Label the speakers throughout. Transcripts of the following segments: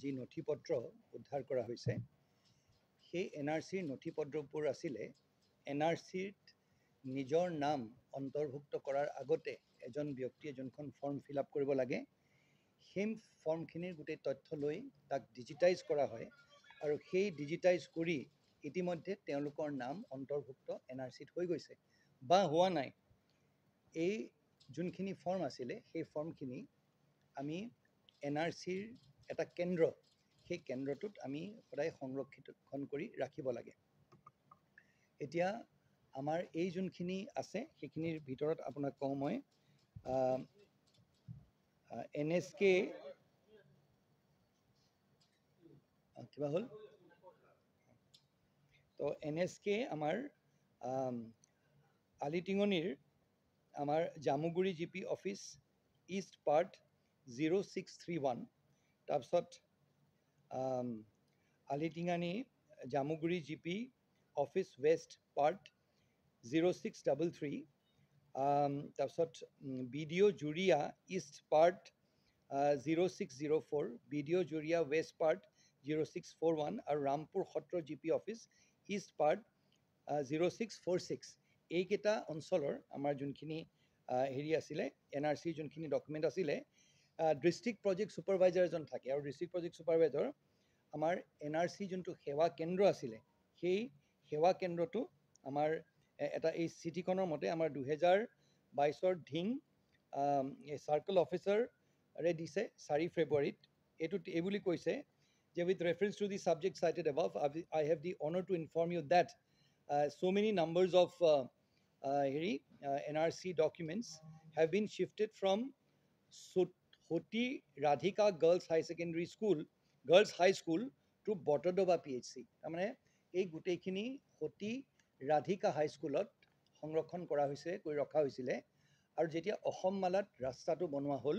Speaker 1: যি নথিপত্ৰ উদ্ধাৰ কৰা হৈছে সেই NRCৰ নথিপত্ৰবোৰ আছিলে NRCত নিজৰ নাম অন্তৰ্ভুক্ত কৰাৰ আগতে এজন ব্যক্তিয়ে যোনখন ফৰ্ম ফিল আপ কৰিব লাগে সেই ফৰ্মখিনিৰ গোটেই তথ্য লৈ তাক ডিজিটাইজ কৰা হয় আৰু সেই ডিজিটাইজ কৰি ইতিমধ্যে তেওঁলোকৰ নাম অন্তৰ্ভুক্ত NRCত হৈ গৈছে বা হোৱা নাই। এই যোনখিনি ফৰ্ম আছিলে সেই ফৰ্মখিনি আমি NRCৰ এটা কেন্দ্ৰ সেই কেন্দ্ৰটোত আমি সদায় সংৰক্ষণ কৰি ৰাখিব লাগে। এতিয়া আমাৰ এই যোনখিনি আছে সেইখিনিৰ ভিতৰত আপোনাক কওঁ মই NSK কিবা হ'ল তো NSK আমাৰ আলিটিঙনিৰ আমাৰ Jamuguri GP office east part 0631 তাৰপিছত Alitingani Jamuguri GP office west part 0633 তাৰপিছত BDO Juria east part 0604 BDO Juria west part 0641 আৰু Rampur Satra GP office east part 0646 এইকেইটা অঞ্চলৰ আমাৰ যোনখিনি হেৰি আছিলে NRCৰ যোনখিনি ডকুমেণ্ট আছিলে ডিষ্ট্ৰিক্ট প্ৰজেক্ট ছুপাৰভাইজাৰ এজন থাকে আৰু ডিষ্ট্ৰিক্ট প্ৰজেক্ট ছুপাৰভাইজাৰ আমাৰ NRC যোনটো সেৱা কেন্দ্ৰ আছিলে সেই সেৱা কেন্দ্ৰটো আমাৰ এটা এই চিঠিখনৰ মতে আমাৰ 2022ৰ ধিং চাৰ্কল অফিচাৰে দিছে 4 ফেব্ৰুৱাৰীত এই বুলি কৈছে যে with reference to the subject cited above, I have the honor to inform you that so many numbers of NRC documents have been shifted from Hoti Radhika Girls High Secondary School, Girls High School to Botodoba PHC. তাৰমানে এই গোটেইখিনি Hoti Radhika High Schoolত সংৰক্ষণ কৰা হৈছে কৰি ৰখা হৈছিলে আৰু যেতিয়া অসম মালাত ৰাস্তাটো বনোৱা হ'ল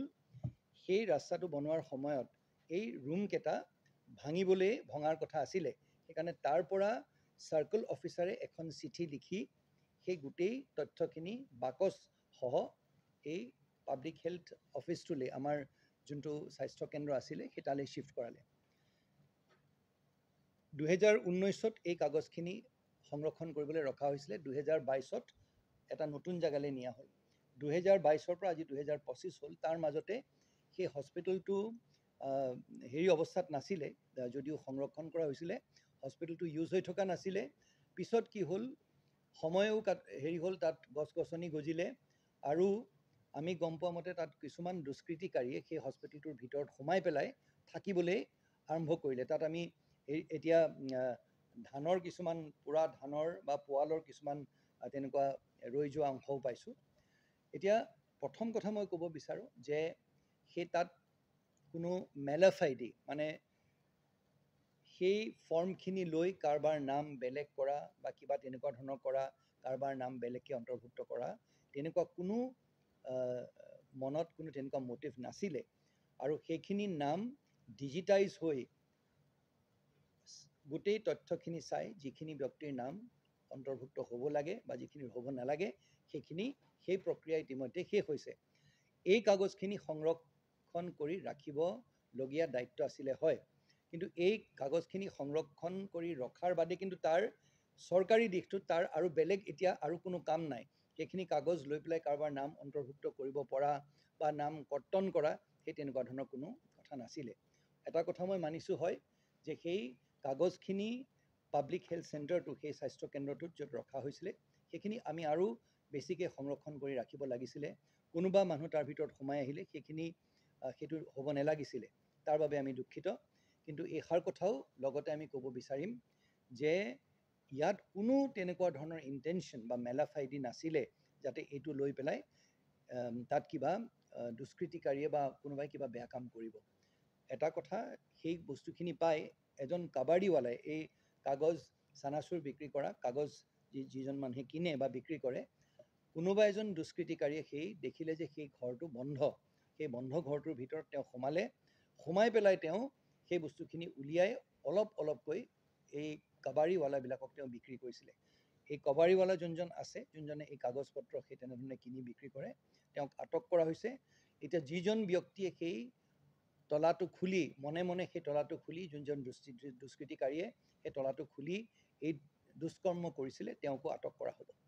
Speaker 1: সেই ৰাস্তাটো বনোৱাৰ সময়ত এই ৰুমকেইটা ভাঙিবলৈ ভঙাৰ কথা আছিলে সেইকাৰণে তাৰ পৰা চাৰ্কল অফিচাৰে এখন চিঠি লিখি সেই গোটেই তথ্যখিনি বাকচ সহ এই পাব্লিক হেল্থ অফিচটোলৈ আমাৰ যোনটো স্বাস্থ্য কেন্দ্ৰ আছিলে সেই তালৈ শিফ্ট কৰালে। 2019ত এই কাগজখিনি সংৰক্ষণ কৰিবলৈ ৰখা হৈছিলে 2022ত এটা নতুন জাগালৈ নিয়া হ'ল 2022ৰ পৰা আজি 2025 হ'ল তাৰ মাজতে সেই হস্পিটেলটো হেৰি অৱস্থাত নাছিলে যদিও সংৰক্ষণ কৰা হৈছিলে হস্পিটেলটো ইউজ হৈ থকা নাছিলে পিছত কি হ'ল সময়ও হেৰি হ'ল তাত গছ গছনি গজিলে আৰু আমি গম পোৱা মতে তাত কিছুমান দুষ্কৃতিকাৰীয়ে সেই হস্পিটেলটোৰ ভিতৰত সোমাই পেলাই থাকিবলৈ আৰম্ভ কৰিলে তাত আমি এতিয়া ধানৰ কিছুমান পুৰা ধানৰ বা পোৱালৰ কিছুমান তেনেকুৱা ৰৈ যোৱা অংশও পাইছোঁ। এতিয়া প্ৰথম কথা মই ক'ব বিচাৰোঁ যে সেই তাত কোনো মেলাফাইডি মানে সেই ফৰ্মখিনি লৈ কাৰোবাৰ নাম বেলেগ কৰা বা কিবা তেনেকুৱা ধৰণৰ কৰা কাৰোবাৰ নাম বেলেগকৈ অন্তৰ্ভুক্ত কৰা তেনেকুৱা কোনো মনত কোনো তেনেকুৱা মটিভ নাছিলে আৰু সেইখিনি নাম ডিজিটাইজ হৈ গোটেই তথ্যখিনি চাই যিখিনি ব্যক্তিৰ নাম অন্তৰ্ভুক্ত হ'ব লাগে বা যিখিনি হ'ব নালাগে সেইখিনি সেই প্ৰক্ৰিয়া ইতিমধ্যে শেষ হৈছে। এই কাগজখিনি সংৰক্ষণ কৰি ৰাখিবলগীয়া দায়িত্ব আছিলে হয় কিন্তু এই কাগজখিনি সংৰক্ষণ কৰি ৰখাৰ বাদে কিন্তু তাৰ চৰকাৰী দিশটোত তাৰ আৰু বেলেগ এতিয়া আৰু কোনো কাম নাই সেইখিনি কাগজ লৈ পেলাই কাৰোবাৰ নাম অন্তৰ্ভুক্ত কৰিব পৰা বা নাম কৰ্তন কৰা সেই তেনেকুৱা ধৰণৰ কোনো কথা নাছিলে। এটা কথা মই মানিছোঁ হয় যে সেই কাগজখিনি পাব্লিক হেল্থ চেণ্টাৰটো সেই স্বাস্থ্য কেন্দ্ৰটোত য'ত ৰখা হৈছিলে সেইখিনি আমি আৰু বেছিকৈ সংৰক্ষণ কৰি ৰাখিব লাগিছিলে কোনোবা মানুহ তাৰ ভিতৰত সোমাই আহিলে সেইখিনি সেইটো হ'ব নালাগিছিলে তাৰ বাবে আমি দুখিত কিন্তু এইষাৰ কথাও লগতে আমি ক'ব বিচাৰিম যে ইয়াত কোনো তেনেকুৱা ধৰণৰ ইণ্টেনশ্যন বা মেলাফাইডি নাছিলে যাতে এইটো লৈ পেলাই তাত কিবা দুষ্কৃতিকাৰীয়ে বা কোনোবাই কিবা বেয়া কাম কৰিব। এটা কথা সেই বস্তুখিনি পাই এজন কাবাডীৱালাই এই কাগজ চানাচুৰ বিক্ৰী কৰা কাগজ যিজন মানুহে কিনে বা বিক্ৰী কৰে কোনোবা এজন দুষ্কৃতিকাৰীয়ে সেই দেখিলে যে সেই ঘৰটো বন্ধ সেই বন্ধ ঘৰটোৰ ভিতৰত তেওঁ সোমাই পেলাই তেওঁ সেই বস্তুখিনি উলিয়াই অলপ অলপকৈ এই কাবাডীৱালাবিলাকক তেওঁ বিক্ৰী কৰিছিলে। এই কাবাডীৱালা যোনজন আছে যোনজনে এই কাগজ পত্ৰ সেই তেনেধৰণে কিনি বিক্ৰী কৰে তেওঁক আটক কৰা হৈছে। এতিয়া যিজন ব্যক্তিয়ে সেই তলাটো খুলি মনে মনে সেই তলাটো খুলি যোনজন দুষ্কৃতিকাৰীয়ে সেই তলাটো খুলি এই দুষ্কৰ্ম কৰিছিলে তেওঁকো আটক কৰা হ'ব।